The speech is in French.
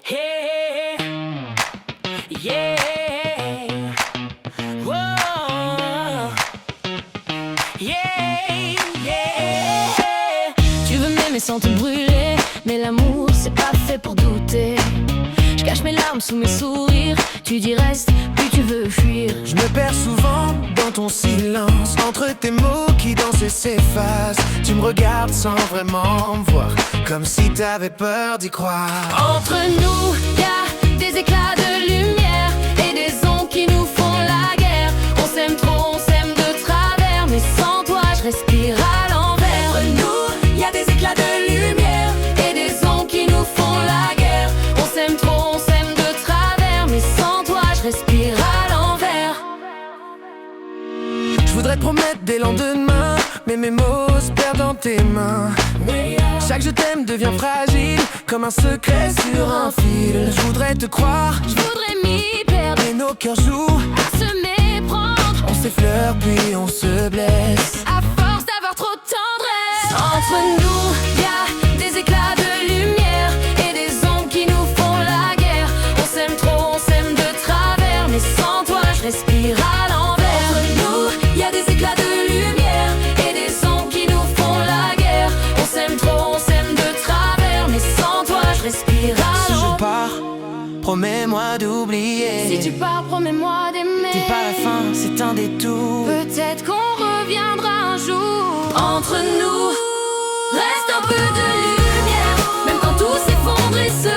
Hey, yeah, whoa, yeah, yeah. Tu veux m'aimer sans te brûler, mais l'amour c'est pas fait pour douter. Je cache mes larmes sous mes sourires, tu dis reste, puis tu veux fuir. Je me perds souvent dans ton silence, entre tes mots qui dansent et s'effacent. Tu me regardes sans vraiment me voir, comme si t'avais peur d'y croire. Entre nous, y'a des éclats de lumière et des ondes qui nous font la guerre. On s'aime trop, on s'aime de travers, mais sans toi je respire à l'envers. Entre nous, y a des éclats de lumière Et des ondes qui nous font la guerre. On s'aime trop, on s'aime de travers, mais sans toi je respire à l'envers. Je voudrais te promettre des lendemains, mais mes mots se perdent dans tes mains. Chaque je t'aime devient fragile, comme un secret sur un fil. Je voudrais te croire, Je voudrais m'y perdre, et nos cœurs jouent. à se méprendre, On s'effleure puis on se blesse. à force d'avoir trop de tendresse. Entre nous, y'a des éclats de lumière et des ondes qui nous font la guerre. On s'aime trop, on s'aime de travers, mais sans toi je respire à l'envers. Entre nous, y a des éclats de lumière Et des ondes qui nous font la guerre. On s'aime trop, on s'aime de travers, mais sans toi je respire à Si je l'envers. pars, promets-moi d'oublier. Si tu pars, promets-moi d'aimer. Dis pas la fin, c'est un détour. Peut-être qu'on reviendra un jour. Entre nous, reste un peu de lumière, même quand tout s'effondre et se